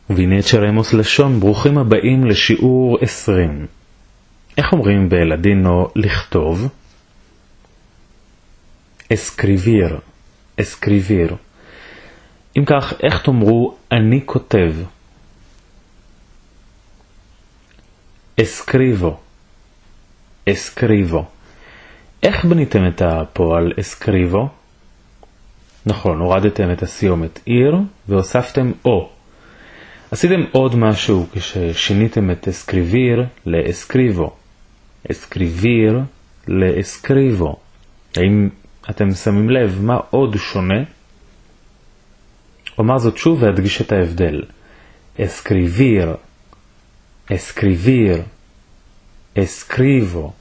והנה את שרמוס לשון, ברוכים הבאים לשיעור 20. איך אומרים בלדינו לכתוב? אסקריביר, אסקריביר. אם כך, איך תאמרו אני כותב? אסקריבו, אסקריבו. איך בניתם את הפועל אסקריבו? נכון, הורדתם את הסיומת עיר והוספתם או. עשיתם עוד משהו כששיניתם את אסקריביר לאסקריבו. אסקריביר לאסקריבו. האם אתם שמים לב מה עוד שונה? אומר זאת שוב והדגיש את ההבדל. אסקריביר, אסקריביר, אסקריבו,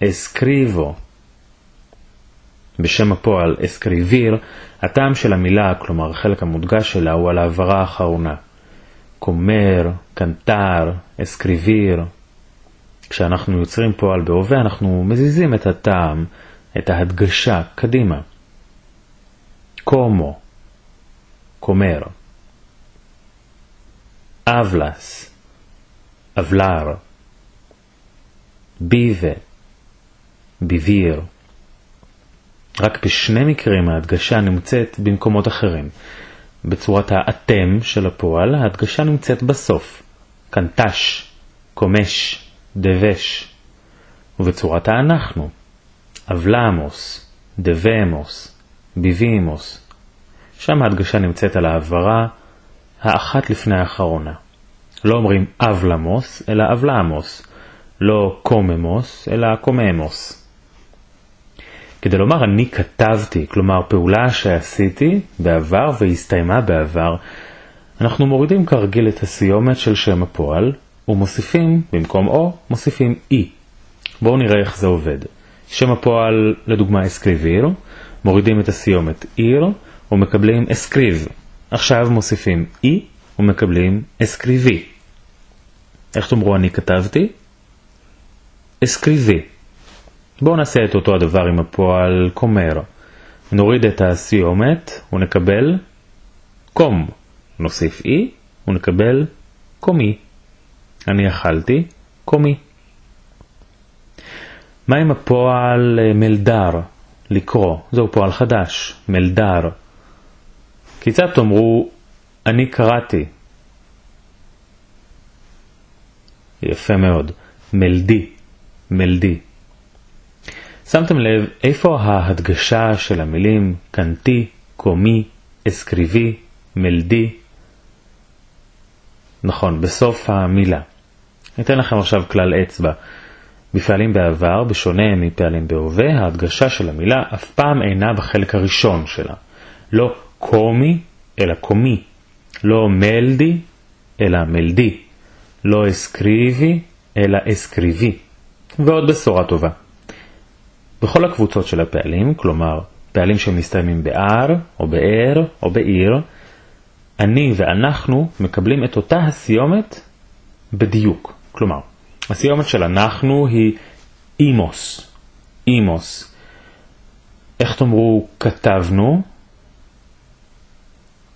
אסקריבו. בשם הפועל אסקריביר, הטעם של המילה, כלומר החלק המודגש שלה, הוא על העברה האחרונה. קומר, קנטר, אסקריביר. כשאנחנו יוצרים פועל בהווה, אנחנו מזיזים את הטעם, את ההדגשה, קדימה. קומו, קומר. אבלס, אבלר. ביבה, ביביר. רק בשני מקרים ההדגשה נמצאת במקומות אחרים. בצורת האתם של הפועל, ההדגשה נמצאת בסוף. קנטש, קומש, דבש. ובצורת האנחנו. אבלמוס, דבמוס, ביבימוס. שם ההדגשה נמצאת על העברה האחת לפני האחרונה. לא אומרים אבלמוס, אלא אבלמוס. לא קוממוס, אלא קוממוס. כדי לומר אני כתבתי, כלומר פעולה שעשיתי בעבר והסתיימה בעבר, אנחנו מורידים כרגיל את הסיומת של שם הפועל, ומוסיפים, במקום או, מוסיפים אי. בואו נראה איך זה עובד. שם הפועל, לדוגמה אסקריביר, מורידים את הסיומת עיר, ומקבלים אסקריב. עכשיו מוסיפים אי, ומקבלים אסקריבי. איך תאמרו אני כתבתי? אסקריבי. בואו נעשה את אותו הדבר עם הפועל קומר. נוריד את הסיומת ונקבל קום. נוסיף אי ונקבל קומי. אני אכלתי קומי. מה עם הפועל מלדר? לקרוא. זהו פועל חדש. מלדר. כיצד תאמרו אני קראתי? יפה מאוד. מלדי. מלדי. שמתם לב איפה ההדגשה של המילים קנטי, קומי, אסקריבי, מלדי? נכון, בסוף המילה. ניתן לכם עכשיו כלל אצבע. בפעלים בעבר, בשונה מפעלים בהווה, ההדגשה של המילה אף פעם אינה בחלק הראשון שלה. לא קומי, אלא קומי. לא מלדי, אלא מלדי. לא אסקריבי, אלא אסקריבי. ועוד בשורה טובה. בכל הקבוצות של הפעלים, כלומר פעלים שמסתיימים באר, או באר, או בעיר, אני ואנחנו מקבלים את אותה הסיומת בדיוק. כלומר, הסיומת של אנחנו היא אימוס. אימוס. איך תאמרו כתבנו?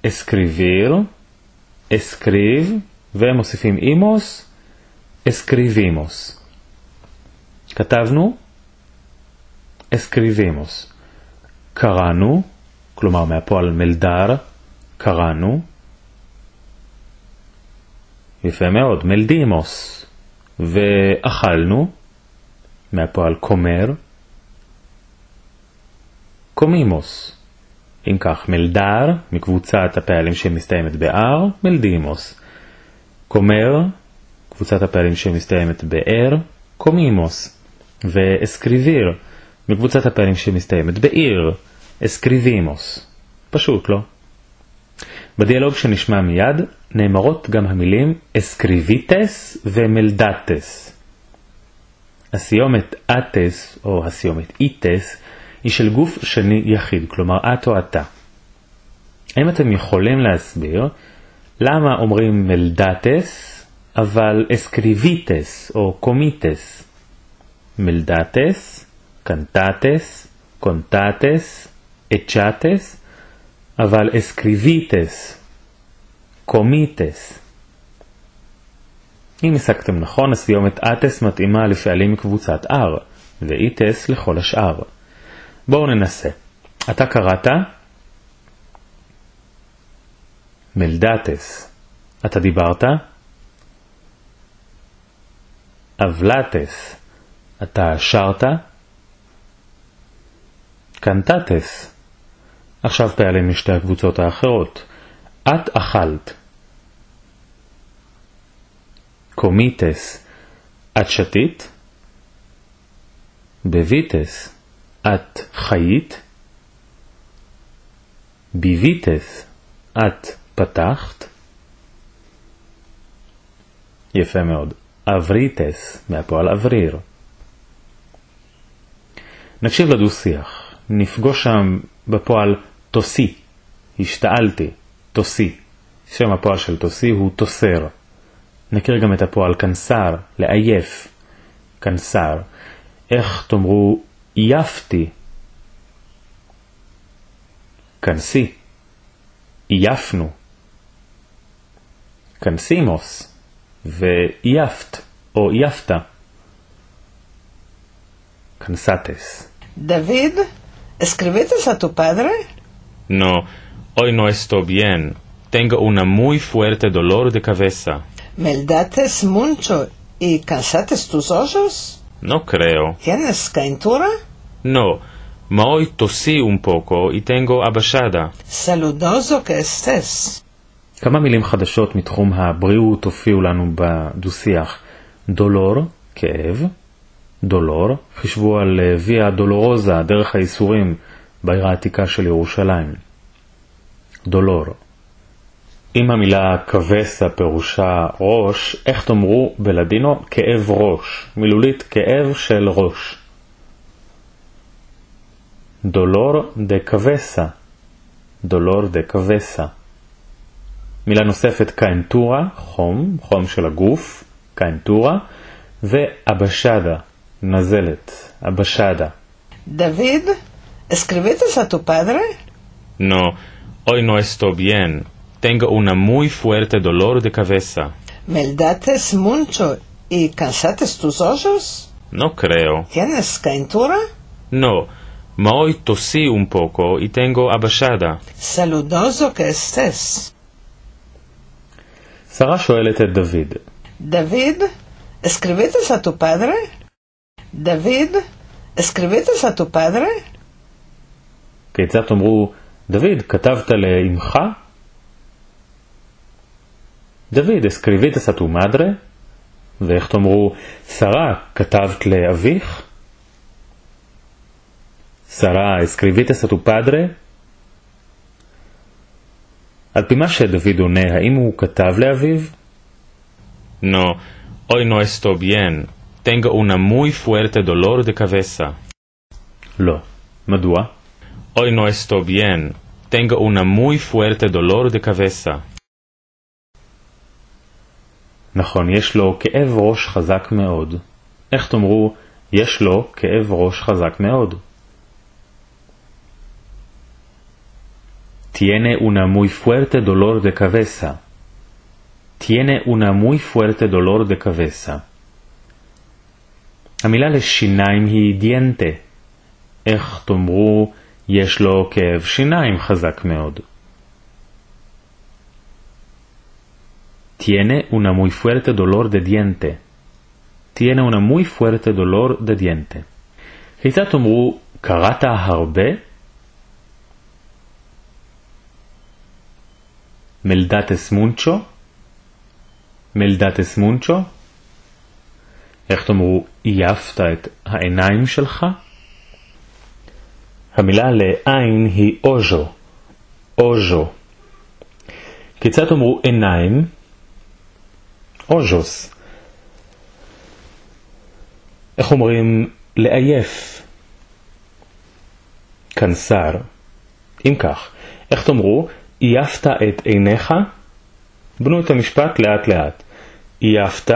אסקריביר, אסקריב, ומוסיפים אימוס, אסקריבימוס. כתבנו? אסקריבימוס. קראנו, כלומר מהפועל מלדר, קראנו. יפה מאוד, מלדימוס. ואכלנו, מהפועל קומר, קומימוס. אם כך, מלדר, מקבוצת הפעלים שמסתיימת באר, מלדימוס. קומר, קבוצת הפעלים שמסתיימת באר, קומימוס. ואסקריביר, מקבוצת הפעלים שמסתיימת בעיר, אסקריבימוס. פשוט, לא? בדיאלוג שנשמע מיד, נאמרות גם המילים אסקריביטס ומלדטס. הסיומת אטס, או הסיומת איטס, היא של גוף שני יחיד, כלומר את או אתה. האם אתם יכולים להסביר למה אומרים מלדטס, אבל אסקריביטס או קומיטס? מלדטס, קנטטס, קונטטס, אצ'טס, אבל אסקריביטס, קומיטס. אם הסקתם נכון, הסיומת אטס מתאימה לפעלים מקבוצת R, ואיטס לכל השאר. בואו ננסה. אתה קראת? מלדטס. אתה דיברת? אבלטס. אתה שרת? קנטטס. עכשיו פעלים משתי הקבוצות האחרות. את אכלת. קומיטס. את שתית? בביטס. את חיית? ביביטס. את פתחת? יפה מאוד. אבריטס, מהפועל אבריר. נקשיב לדו-שיח. נפגוש שם בפועל תוסי. השתעלתי. תוסי. שם הפועל של תוסי הוא תוסר. נכיר גם את הפועל כנסר, לעייף. כנסר. איך תאמרו יפתי? כנסי. יפנו. כנסימוס. ויפת או יפתה. כנסתס. David, ¿escribiste a tu padre? No, hoy no estoy bien. Tengo una muy fuerte dolor de cabeza. ¿Meldates mucho y cansaste tus ojos? No creo. ¿Tienes calentura? No, ma hoy tosí un poco y tengo abashada. Saludoso que estés. כמה מילים חדשות מתחום הבריאות הופיעו לנו בדו-שיח. דולור, כאב. דולור, חישבו על ויה דולורוזה, דרך הייסורים, בעיר העתיקה של ירושלים. דולור. אם המילה כבסה פירושה ראש, איך תאמרו בלדינו? כאב ראש. מילולית כאב של ראש. דולור דה כבסה. דולור דה כבסה. מילה נוספת קאנטורה, חום, חום של הגוף, קאנטורה, ואבשדה, נזלת, אבשדה. David, ¿escribiste a tu padre? No, hoy no estoy bien. Tengo una muy fuerte dolor de cabeza. ¿Meldates mucho y cansaste tus ojos? No creo. ¿Tienes calentura? No, ma hoy tosí un poco y tengo abashada. Saludoso que estés. שרה שואלת את דוד. David, ¿escribiste a tu padre? David, ¿escribiste a tu padre? כיצד תאמרו, דוד, כתבת לאמך? דוד, escribites a tu madre? ואיך תאמרו, שרה, כתבת לאביך? שרה, escribites a tu padre? על פי מה שדוד עונה, האם הוא כתב לאביו? No, hoy no estoy bien. Tengo una muy fuerte dolor de cabeza. לא. מדוע? Hoy no estoy bien. Tengo una muy fuerte dolor de cabeza. נכון, יש לו כאב ראש חזק מאוד. איך תאמרו, יש לו כאב ראש חזק מאוד? Tiene una muy fuerte dolor de cabeza. Tiene una muy fuerte dolor de cabeza. המילה לשיניים היא דיינטה. איך תאמרו, יש לו כאב שיניים חזק מאוד? Tiene una muy fuerte dolor de diente. Tiene una muy fuerte dolor de diente. כיצד תאמרו, קראת הרבה? מלדטס מונצ'ו? מלדטס מונצ'ו? איך תאמרו, עייפת את העיניים שלך? המילה לעין היא אוז'ו. אוז'ו. כיצד תאמרו עיניים? אוז'וס. איך אומרים לעייף? כנסר. אם כך, איך תאמרו, עייפת את עיניך? בנו את המשפט לאט לאט. עייפת?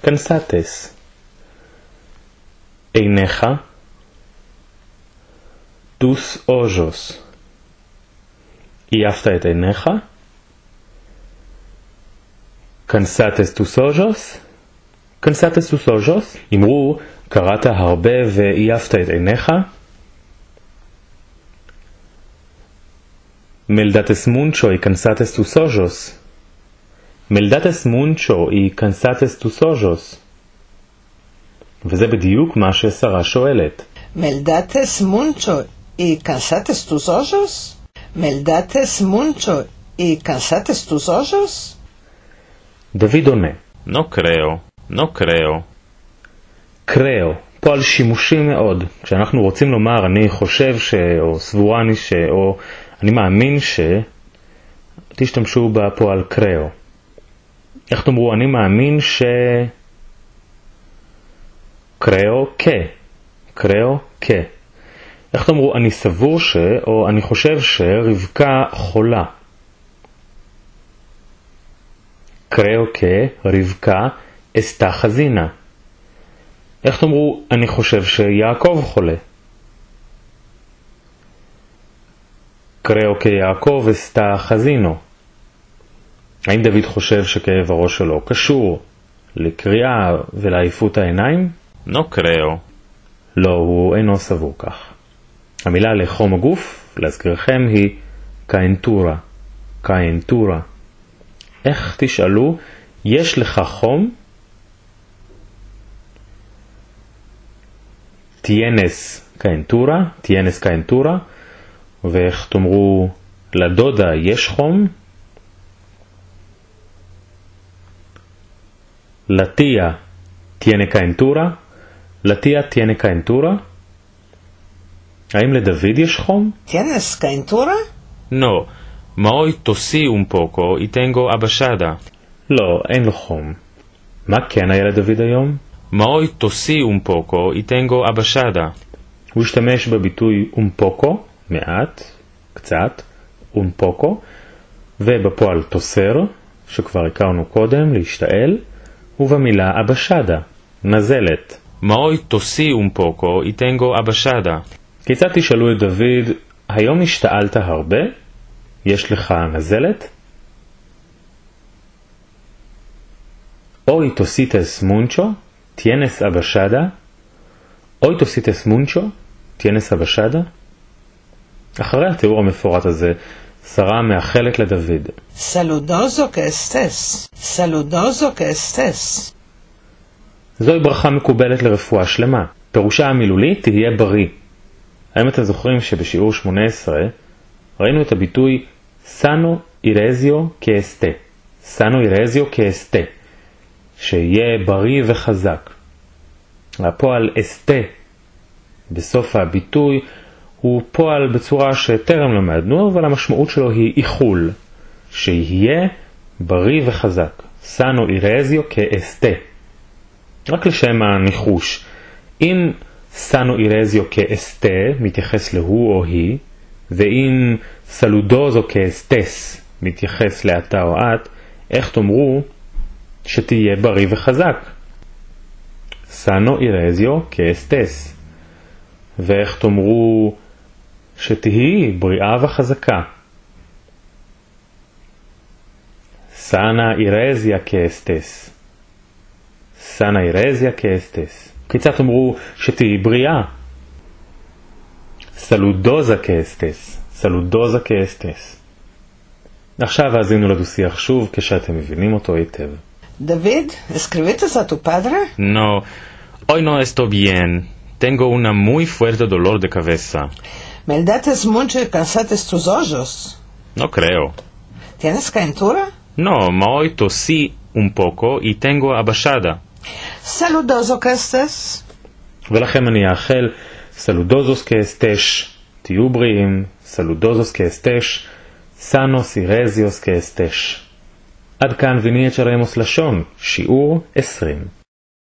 כנסתס. עיניך? דוס אוז'וס. עייפת את עיניך? cansates tus ojos? cansates tus ojos? אמרו, קראת הרבה ועייפת את עיניך? Meldates mucho y cansates tus ojos. Meldates mucho y cansates tus ojos. וזה בדיוק מה ששרה שואלת. Meldates mucho y cansates tus ojos? Meldates mucho y cansates tus ojos? דוד עונה. No creo, no creo. creo, פועל שימושי מאוד. כשאנחנו רוצים לומר אני חושב ש... או סבורני ש... או אני מאמין ש... תשתמשו בפועל creo. איך תאמרו אני מאמין ש... creo que. creo que. איך תאמרו אני סבור ש... או אני חושב שרבקה חולה. creo que רבקה está חזינה. איך תאמרו אני חושב שיעקב חולה? creo que יעקב está חזינו. האם דוד חושב שכאב הראש שלו קשור לקריאה ולעייפות העיניים? No creo. לא, הוא אינו סבור כך. המילה לחום הגוף, להזכירכם, היא קאינטורה. קאינטורה. איך תשאלו, יש לך חום? tienes קאינטורה, tienes קאינטורה. ואיך תאמרו, לדודה יש חום? לתיה tiene קאינטורה. לתיה tiene קאינטורה. האם לדוד יש חום? ¿Tienes calentura? No, ma hoy tosí un poco y tengo abashada. לא, אין לו חום. מה כן היה לדוד היום? Ma hoy tosí un poco y tengo abashada. הוא השתמש בביטוי un poco, מעט, קצת, un poco, ובפועל תוסר, שכבר הכרנו קודם, להשתעל, ובמילה אבשדה, נזלת. Ma hoy tosí un poco y tengo abashada. כיצד תשאלו את דוד, היום השתעלת הרבה? יש לך נזלת? Hoy tosites mucho, tienes abashada? Hoy tosites mucho, tienes abashada? אחרי התיאור המפורט הזה, שרה מאחלת לדוד. Saludoso que estés. Saludoso que estés. זוהי ברכה מקובלת לרפואה שלמה. פירושה המילולי תהיה בריא. האם אתם זוכרים שבשיעור 18 ראינו את הביטוי sano irezio que esté. sano irezio que esté. שיהיה בריא וחזק. הפועל esté בסוף הביטוי הוא פועל בצורה שטרם למדנו, אבל המשמעות שלו היא איחול. שיהיה בריא וחזק. sano irezio que esté. רק לשם הניחוש. אם sano irezio que esté מתייחס להוא או היא, ואם saludoso que estés מתייחס לאתה או את, איך תאמרו שתהיה בריא וחזק? sano irezio que estés. ואיך תאמרו שתהי בריאה וחזקה? sana irezia que estés. sana irezia que estés. כיצד תאמרו שתהי בריאה? saludosa que estés. saludosa que estés. עכשיו האזינו לדו-שיח שוב כשאתם מבינים אותו היטב. David, ¿escribiste a tu padre? No, hoy no estoy bien. Tengo una muy fuerte dolor de cabeza. Meldates mucho y cansates tus ojos. No creo. ¿Tienes calentura? No, ma hoy tosí un poco y tengo abashada. Saludoso que estés. ולכם אני אאחל סלודוזוס כאסטש, תהיו בריאים, סלודוזוס כאסטש, סאנוס אירזיוס כאסטש. עד כאן וניאת של רמוס לשון, שיעור 20.